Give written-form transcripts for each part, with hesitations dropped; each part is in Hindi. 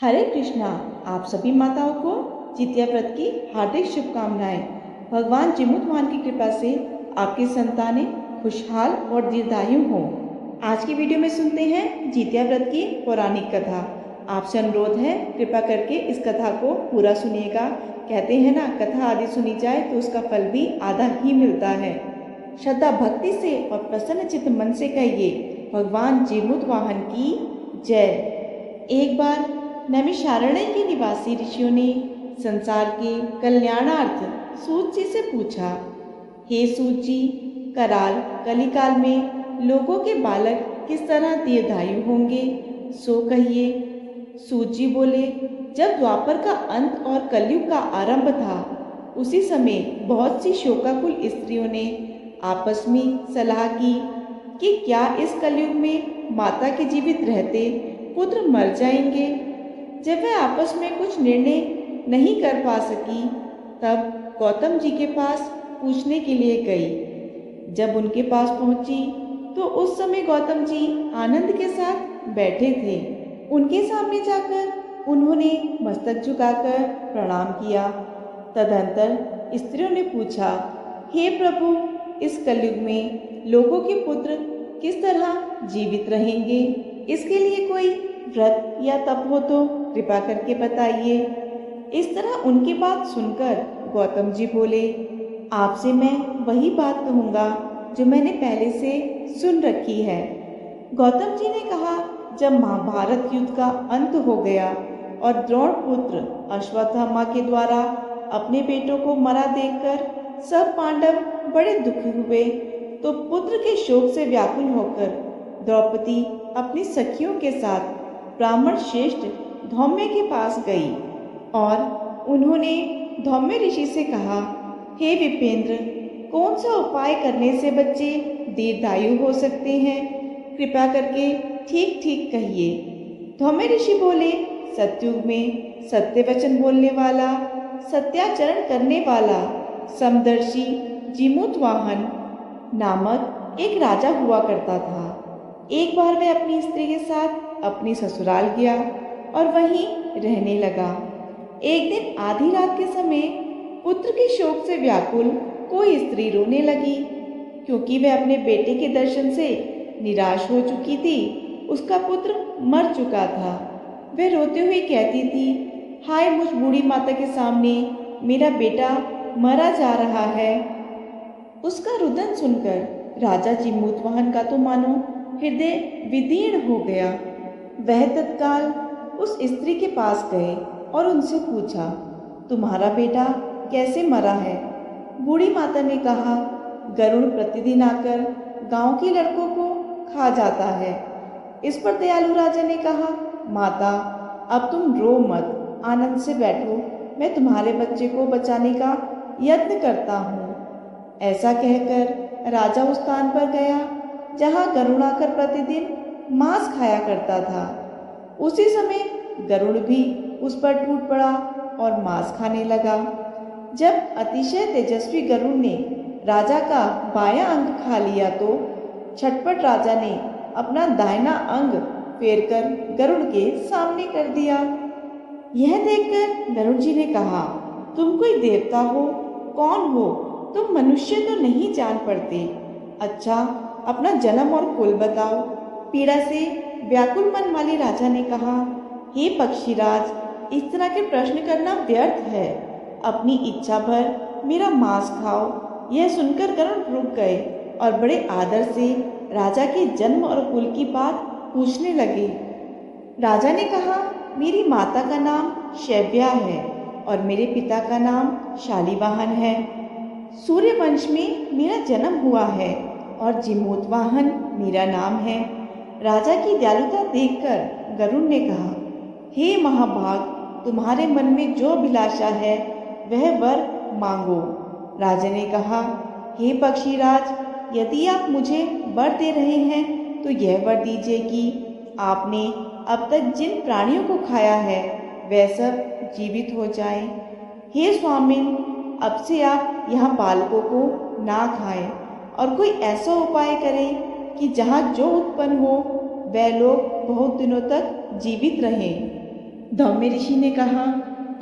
हरे कृष्णा। आप सभी माताओं को जितिया व्रत की हार्दिक शुभकामनाएं। भगवान जिमुतवाहन की कृपा से आपकी संतानें खुशहाल और दीर्घायु हों। आज की वीडियो में सुनते हैं जितिया व्रत की पौराणिक कथा। आपसे अनुरोध है, कृपा करके इस कथा को पूरा सुनिएगा। कहते हैं ना, कथा आदि सुनी जाए तो उसका फल भी आधा ही मिलता है। श्रद्धा भक्ति से और प्रसन्न चित्त मन से कहिए, भगवान जिमुतवाहन की जय। एक बार नैमिषारण्य के निवासी ऋषियों ने संसार के कल्याणार्थ सूत जी से पूछा, हे सूत जी, कराल कलिकाल में लोगों के बालक किस तरह दीर्घायु होंगे, सो कहिए। सूत जी बोले, जब द्वापर का अंत और कलयुग का आरंभ था, उसी समय बहुत सी शोकाकुल स्त्रियों ने आपस में सलाह की कि क्या इस कलयुग में माता के जीवित रहते पुत्र मर जाएंगे। जब वह आपस में कुछ निर्णय नहीं कर पा सकी, तब गौतम जी के पास पूछने के लिए गई। जब उनके पास पहुंची तो उस समय गौतम जी आनंद के साथ बैठे थे। उनके सामने जाकर उन्होंने मस्तक झुकाकर प्रणाम किया। तदंतर स्त्रियों ने पूछा, हे प्रभु, इस कलयुग में लोगों के पुत्र किस तरह जीवित रहेंगे? इसके लिए कोई व्रत या तप हो तो कृपा करके बताइए। इस तरह उनकी बात सुनकर गौतम जी बोले, आपसे मैं वही बात कहूँगा जो मैंने पहले से सुन रखी है। गौतम जी ने कहा, जब महाभारत युद्ध का अंत हो गया और द्रोण पुत्र अश्वत्थामा के द्वारा अपने बेटों को मरा देखकर सब पांडव बड़े दुखी हुए, तो पुत्र के शोक से व्याकुल होकर द्रौपदी अपनी सखियों के साथ ब्राह्मण श्रेष्ठ धौम्य के पास गई और उन्होंने धौम्य ऋषि से कहा, हे विपेंद्र, कौन सा उपाय करने से बच्चे दीर्घायु हो सकते हैं? कृपा करके ठीक ठीक कहिए। धौम्य ऋषि बोले, सतयुग में सत्य वचन बोलने वाला, सत्याचरण करने वाला समदर्शी जिमुतवाहन नामक एक राजा हुआ करता था। एक बार वह अपनी स्त्री के साथ अपनी ससुराल गया और वहीं रहने लगा। एक दिन आधी रात के समय पुत्र के शोक से व्याकुल कोई स्त्री रोने लगी, क्योंकि वह अपने बेटे के दर्शन से निराश हो चुकी थी। उसका पुत्र मर चुका था। वह रोते हुए कहती थी, हाय मुझ बूढ़ी माता के सामने मेरा बेटा मरा जा रहा है। उसका रुदन सुनकर राजा जिमुतवाहन का तो मानो हृदय विदीर्ण हो गया। वह तत्काल उस स्त्री के पास गए और उनसे पूछा, तुम्हारा बेटा कैसे मरा है? बूढ़ी माता ने कहा, गरुड़ प्रतिदिन आकर गांव के लड़कों को खा जाता है। इस पर दयालु राजा ने कहा, माता, अब तुम रो मत, आनंद से बैठो, मैं तुम्हारे बच्चे को बचाने का यत्न करता हूँ। ऐसा कहकर राजा उस स्थान पर गया जहाँ गरुड़ आकर प्रतिदिन मांस खाया करता था। उसी समय गरुड़ भी उस पर टूट पड़ा और मांस खाने लगा। जब अतिशय तेजस्वी गरुड़ ने राजा का बायां अंग खा लिया तो छटपट राजा ने अपना दाहिना अंग फेरकर गरुड़ के सामने कर दिया। यह देखकर गरुड़ जी ने कहा, तुम कोई देवता हो? कौन हो तुम? मनुष्य तो नहीं जान पड़ते। अच्छा, अपना जन्म और कुल बताओ। पीड़ा से व्याकुल मन वाले राजा ने कहा, हे पक्षीराज, इस तरह के प्रश्न करना व्यर्थ है। अपनी इच्छा भर मेरा मांस खाओ। यह सुनकर गरुड़ रुक गए और बड़े आदर से राजा के जन्म और कुल की बात पूछने लगे। राजा ने कहा, मेरी माता का नाम शैव्या है और मेरे पिता का नाम शालिवाहन है। सूर्य वंश में मेरा जन्म हुआ है और जिमुतवाहन मेरा नाम है। राजा की दयालुता देखकर गरुड़ ने कहा, हे महाभाग, तुम्हारे मन में जो अभिलाषा है वह वर मांगो। राजा ने कहा, हे पक्षीराज, यदि आप मुझे वर दे रहे हैं तो यह वर दीजिए कि आपने अब तक जिन प्राणियों को खाया है वह सब जीवित हो जाएं। हे स्वामिन, अब से आप यहाँ बालकों को ना खाएं और कोई ऐसा उपाय करें कि जहाँ जो उत्पन्न हो वह लोग बहुत दिनों तक जीवित रहें। धौम्य ऋषि ने कहा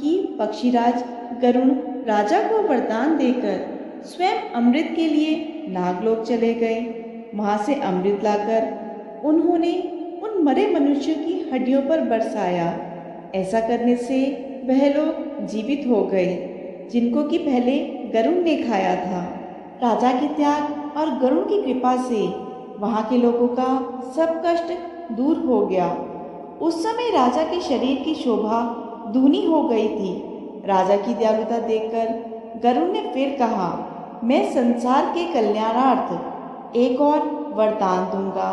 कि पक्षीराज गरुड़ राजा को वरदान देकर स्वयं अमृत के लिए नागलोक चले गए। वहां से अमृत लाकर उन्होंने उन मरे मनुष्यों की हड्डियों पर बरसाया। ऐसा करने से वह लोग जीवित हो गए जिनको कि पहले गरुड़ ने खाया था। राजा के त्याग और गरुड़ की कृपा से वहां के लोगों का सब कष्ट दूर हो गया। उस समय राजा के शरीर की शोभा दूनी हो गई थी। राजा की दयालुता देखकर गरुड़ ने फिर कहा, मैं संसार के कल्याणार्थ एक और वरदान दूंगा।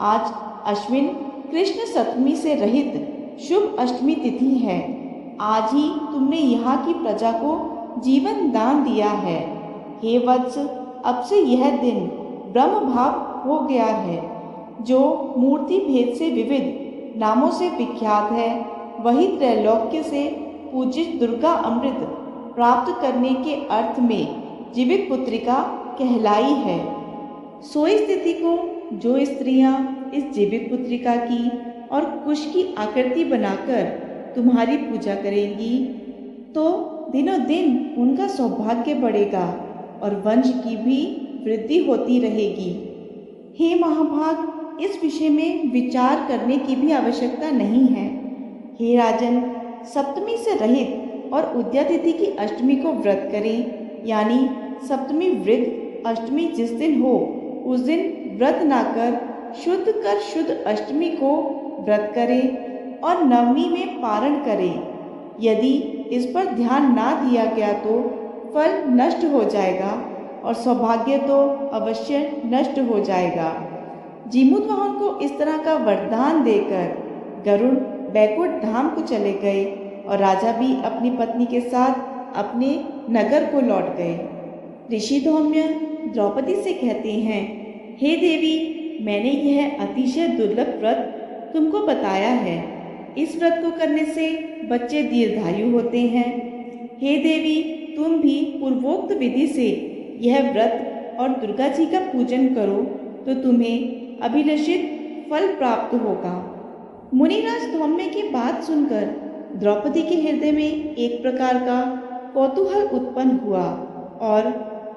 आज अश्विन कृष्ण सप्तमी से रहित शुभ अष्टमी तिथि है। आज ही तुमने यहाँ की प्रजा को जीवन दान दिया है। हे वत्स, अब से यह दिन ब्रह्म भाव हो गया है। जो मूर्ति भेद से विविध नामों से विख्यात है, वही त्रैलोक्य से पूजित दुर्गा अमृत प्राप्त करने के अर्थ में जीवित पुत्रिका कहलाई है। सो इस तिथि को जो स्त्रियां इस जीवित पुत्रिका की और कुश की आकृति बनाकर तुम्हारी पूजा करेंगी, तो दिनों दिन उनका सौभाग्य बढ़ेगा और वंश की भी वृद्धि होती रहेगी। हे महाभाग, इस विषय में विचार करने की भी आवश्यकता नहीं है। हे राजन, सप्तमी से रहित और उद्या तिथि की अष्टमी को व्रत करें, यानी सप्तमी व्रत अष्टमी जिस दिन हो उस दिन व्रत ना कर शुद्ध अष्टमी को व्रत करें और नवमी में पारण करें। यदि इस पर ध्यान ना दिया गया तो फल नष्ट हो जाएगा और सौभाग्य तो अवश्य नष्ट हो जाएगा। जीमूतवाहन को इस तरह का वरदान देकर गरुड़ बैकुंठ धाम को चले गए और राजा भी अपनी पत्नी के साथ अपने नगर को लौट गए। ऋषि धौम्य द्रौपदी से कहते हैं, हे देवी, मैंने यह अतिशय दुर्लभ व्रत तुमको बताया है। इस व्रत को करने से बच्चे दीर्घायु होते हैं। हे देवी, तुम भी पूर्वोक्त विधि से यह व्रत और दुर्गा जी का पूजन करो तो तुम्हें अभिलषित फल प्राप्त होगा। मुनिराज धौम्य की बात सुनकर द्रौपदी के हृदय में एक प्रकार का कौतूहल उत्पन्न हुआ और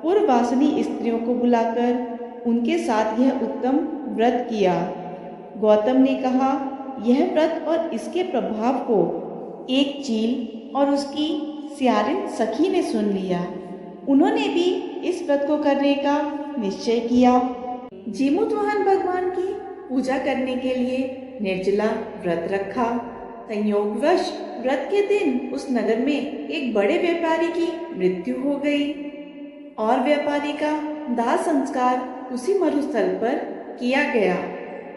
पूर्ववासिनी स्त्रियों को बुलाकर उनके साथ यह उत्तम व्रत किया। गौतम ने कहा, यह व्रत और इसके प्रभाव को एक चील और उसकी सियारिन सखी ने सुन लिया। उन्होंने भी इस व्रत को करने का निश्चय किया। जीमूतवाहन भगवान की पूजा करने के लिए निर्जला व्रत रखा। संयोगवश व्रत के दिन उस नगर में एक बड़े व्यापारी की मृत्यु हो गई और व्यापारी का दाह संस्कार उसी मरुस्थल पर किया गया।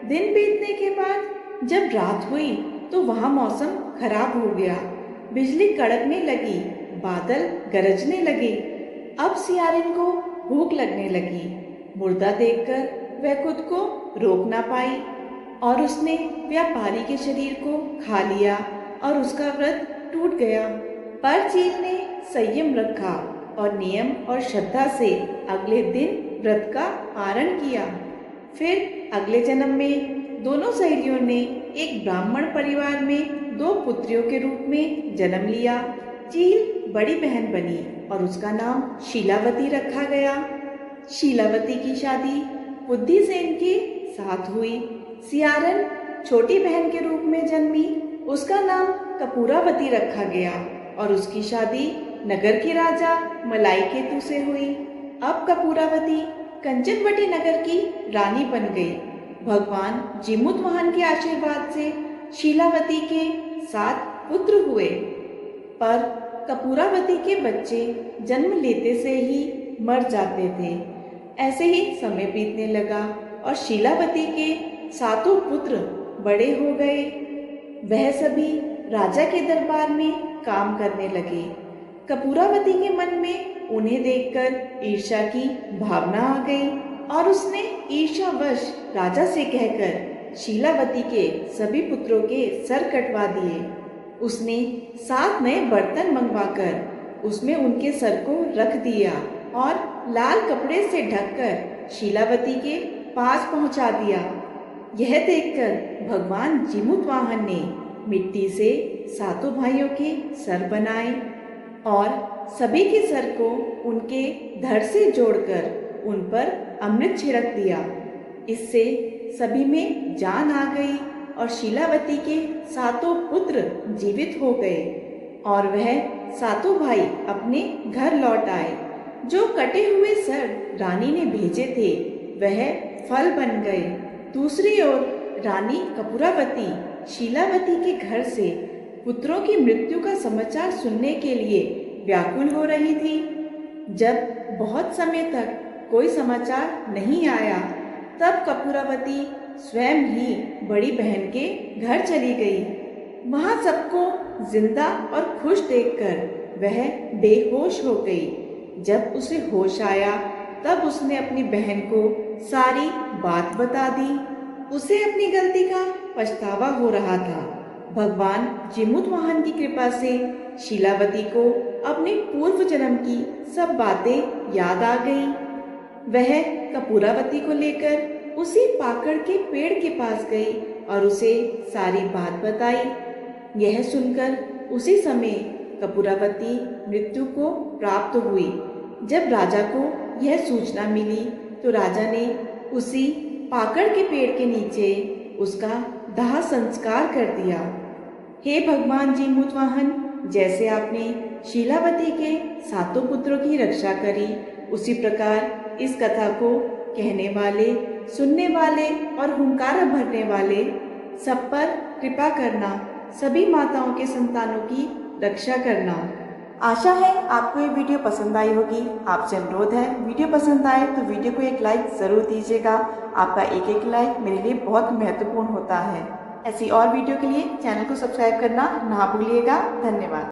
दिन बीतने के बाद जब रात हुई तो वहां मौसम खराब हो गया। बिजली कड़कने लगी, बादल गरजने लगे। अब सियारिन को भूख लगने लगी। मुर्दा देखकर वह खुद को रोक ना पाई और उसने व्यापारी के शरीर को खा लिया और उसका व्रत टूट गया। पर चील ने संयम रखा और नियम और श्रद्धा से अगले दिन व्रत का पारण किया। फिर अगले जन्म में दोनों सहेलियों ने एक ब्राह्मण परिवार में 2 पुत्रियों के रूप में जन्म लिया। चील बड़ी बहन बनी और उसका नाम शीलावती रखा गया। शीलावती की शादी बुद्धिसेन के साथ हुई। सियारन छोटी बहन के रूप में जन्मी, उसका नाम कपूरावती रखा गया और उसकी शादी नगर के राजा मलाईकेतु से हुई। अब कपूरावती कंचनवटी नगर की रानी बन गई। भगवान जीमूतवाहन के आशीर्वाद से शीलावती के 7 पुत्र हुए, पर कपूरावती के बच्चे जन्म लेते से ही मर जाते थे। ऐसे ही समय बीतने लगा और शीलावती के 7 पुत्र बड़े हो गए। वह सभी राजा के दरबार में काम करने लगे। कपूरावती के मन में उन्हें देखकर ईर्ष्या की भावना आ गई और उसने ईर्ष्यावश राजा से कहकर शीलावती के सभी पुत्रों के सर कटवा दिए। उसने 7 नए बर्तन मंगवाकर उसमें उनके सर को रख दिया और लाल कपड़े से ढककर शीलावती के पास पहुंचा दिया। यह देखकर भगवान जीमूतवाहन ने मिट्टी से सातों भाइयों के सर बनाए और सभी के सर को उनके धड़ से जोड़कर उन पर अमृत छिड़क दिया। इससे सभी में जान आ गई और शीलावती के सातों पुत्र जीवित हो गए और वह सातों भाई अपने घर लौट आए। जो कटे हुए सर रानी ने भेजे थे वह फल बन गए। दूसरी ओर रानी कपूरावती शीलावती के घर से पुत्रों की मृत्यु का समाचार सुनने के लिए व्याकुल हो रही थी। जब बहुत समय तक कोई समाचार नहीं आया तब कपूरावती स्वयं ही बड़ी बहन के घर चली गई। वहां सबको जिंदा और खुश देखकर वह बेहोश हो गई। जब उसे होश आया तब उसने अपनी बहन को सारी बात बता दी। उसे अपनी गलती का पछतावा हो रहा था। भगवान जिमुतवाहन की कृपा से शीलावती को अपने पूर्व जन्म की सब बातें याद आ गई। वह कपूरावती को लेकर उसी पाकड़ के पेड़ के पास गई और उसे सारी बात बताई। यह सुनकर उसी समय कपूरावती मृत्यु को प्राप्त हुई। जब राजा को यह सूचना मिली तो राजा ने उसी पाकड़ के पेड़ के नीचे उसका दाह संस्कार कर दिया। हे भगवान जिमुतवाहन, जैसे आपने शीलावती के सातों पुत्रों की रक्षा करी उसी प्रकार इस कथा को कहने वाले, सुनने वाले और हुंकार भरने वाले सब पर कृपा करना, सभी माताओं के संतानों की रक्षा करना। आशा है आपको ये वीडियो पसंद आई होगी। आपसे अनुरोध है वीडियो पसंद आए तो वीडियो को एक लाइक ज़रूर दीजिएगा। आपका एक एक लाइक मेरे लिए बहुत महत्वपूर्ण होता है। ऐसी और वीडियो के लिए चैनल को सब्सक्राइब करना ना भूलिएगा। धन्यवाद।